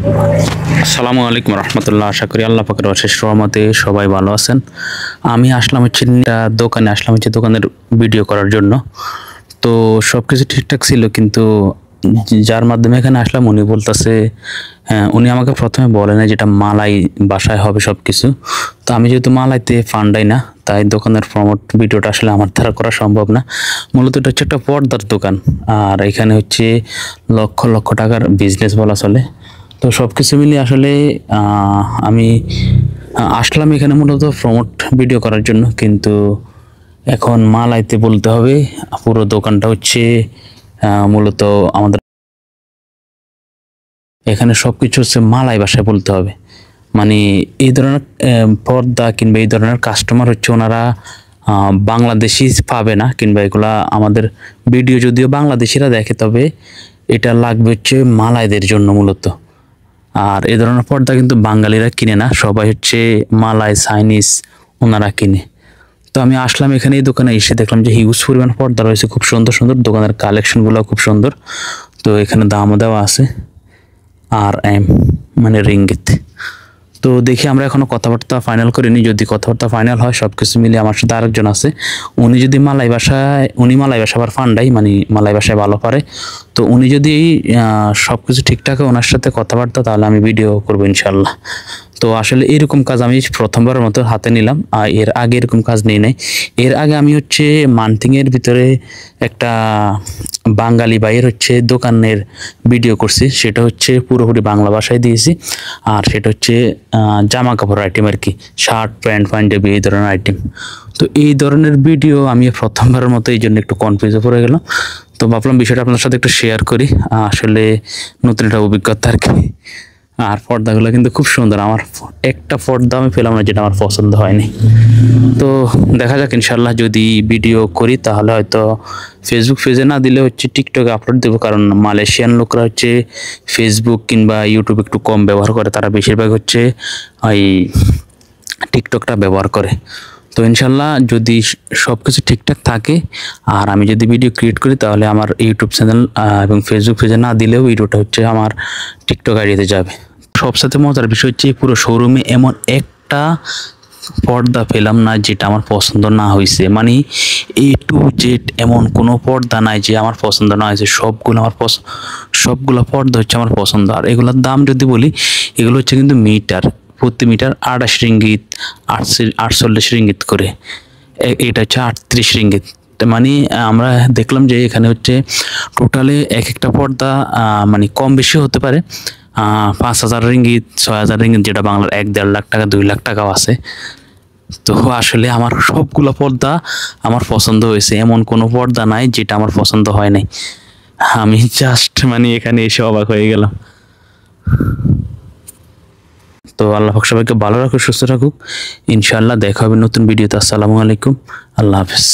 আসসালামু আলাইকুম রহমতুল্লাহ। আশা করি আল্লাহ পাকের অশেষ রহমতে সবাই ভালো আছেন। আমি আসলাম হচ্ছে দোকানে আসলাম হচ্ছে দোকানের ভিডিও করার জন্য। তো সব কিছু ঠিকঠাক ছিল, কিন্তু যার মাধ্যমে এখানে আসলাম উনি বলতেছে, হ্যাঁ উনি আমাকে প্রথমে বলে না যেটা মালাই বাসায় হবে সব কিছু। তো আমি যেহেতু মালাইতে ফান্ডাই না, তাই দোকানের প্রমোট ভিডিওটা আসলে আমার দ্বারা করা সম্ভব না। মূলত এটা হচ্ছে একটা পর্দার দোকান, আর এখানে হচ্ছে লক্ষ লক্ষ টাকার বিজনেস বলা চলে। তো সব কিছু মিলিয়ে আসলে আমি আসলাম এখানে মূলত প্রমোট ভিডিও করার জন্য, কিন্তু এখন মালাইতে বলতে হবে। পুরো দোকানটা হচ্ছে মূলত আমাদের এখানে সব কিছু হচ্ছে মালাই ভাষায় বলতে হবে। মানে এই ধরনের পর্দা কিংবা এই ধরনের কাস্টমার হচ্ছে ওনারা বাংলাদেশি পাবে না, কিংবা এগুলা আমাদের ভিডিও যদিও বাংলাদেশিরা দেখে, তবে এটা লাগবে হচ্ছে মালাইদের জন্য মূলত। আর এই ধরনের পর্দা কিন্তু বাঙালিরা কিনে না, সবাই হচ্ছে মালাই চাইনিজ ওনারা কিনে। তো আমি আসলাম এখানে, এই দোকানে এসে দেখলাম যে হিউজ পরিমাণ পর্দা রয়েছে, খুব সুন্দর সুন্দর। দোকানের কালেকশনগুলো খুব সুন্দর। তো এখানে দামও দেওয়া আছে RM, মানে রিঙ্গিত। তো দেখি, আমরা এখনো কথাবার্তা ফাইনাল করিনি। যদি কথাবার্তা ফাইনাল হয় সব কিছু মিলে আমার সাথে আরেকজন আছে, উনি যদি মালাই ভাষা আবার ফান্ডাই, মানে মালাই ভাষায় ভালো পারে। তো উনি যদি সব কিছু ঠিকঠাক ওনার সাথে কথাবার্তা, তাহলে আমি ভিডিও করবো ইনশাল্লাহ। তো আসলে এরকম কাজ আমি প্রথমবারের মতো হাতে নিলাম, আর এর আগে এরকম কাজ নিই নাই। এর আগে আমি হচ্ছে মান্থিংয়ের ভিতরে একটা বাঙালি ভাইয়ের হচ্ছে দোকানের ভিডিও করছি, সেটা হচ্ছে পুরোপুরি বাংলা ভাষায় দিয়েছি। আর সেটা হচ্ছে জামা কাপড় আইটেম আর কি, শার্ট প্যান্ট পাঞ্জাবি এই ধরনের আইটেম। তো এই ধরনের ভিডিও আমি প্রথমবারের মতো এই জন্য একটু কনফিউজে পড়ে গেলাম। তো ভাবলাম বিষয়টা আপনার সাথে একটু শেয়ার করি, আসলে নতুন একটা অভিজ্ঞতা আর কি। আর পর্দাগুলো কিন্তু খুব সুন্দর। আমার একটা পর্দা আমি পেলাম না যেটা আমার পছন্দ হয়নি। তো দেখা যাক ইনশাল্লাহ, যদি ভিডিও করি তাহলে হয়তো ফেসবুক পেজে না দিলে হচ্ছে টিকটকে আপলোড দেবো, কারণ মালয়েশিয়ান লোকরা হচ্ছে ফেসবুক কিংবা ইউটিউব একটু কম ব্যবহার করে, তারা বেশিরভাগ হচ্ছে ওই টিকটকটা ব্যবহার করে। তো ইনশাল্লাহ যদি সব কিছু ঠিকঠাক থাকে আর আমি যদি ভিডিও ক্রিয়েট করি, তাহলে আমার ইউটিউব চ্যানেল এবং ফেসবুক পেজে না দিলেও ভিডিওটা হচ্ছে আমার টিকটক আইডিতে যাবে। সবসাথে মজার বিষয় হচ্ছে পুরো শোরুমে এমন একটা পর্দা পেলাম না যেটা আমার পছন্দ না হয়েছে। মানে A to Z এমন কোনো পর্দা নাই যে আমার পছন্দ না হয়েছে। সবগুলো পর্দা হচ্ছে আমার পছন্দ। আর এগুলোর দাম যদি বলি, এগুলো হচ্ছে কিন্তু প্রতি মিটার 28 রিঙ্গিত, 48 রিঙ্গিত করে। এটা হচ্ছে 38 রিঙ্গিত। মানে আমরা দেখলাম যে এখানে হচ্ছে টোটালে এক একটা পর্দা মানে কম বেশি হতে পারে 5,000 রিঙ্গিত, 6,000 রিঙ্গিত, যেটা বাংলার 1-1.5 লাখ টাকা, 2 লাখ টাকাও আছে। তো আসলে আমার সবগুলো পর্দা আমার পছন্দ হয়েছে, এমন কোনো পর্দা নাই যেটা আমার পছন্দ হয় নাই। আমি জাস্ট মানে এখানে এসে অবাক হয়ে গেলাম। তো আল্লাহ পাক সবাইকে ভালো রাখুক, সুস্থ রাখুক। ইনশাআল্লাহ দেখা হবে নতুন ভিডিওতে। আসসালামু আলাইকুম, আল্লাহ হাফেজ।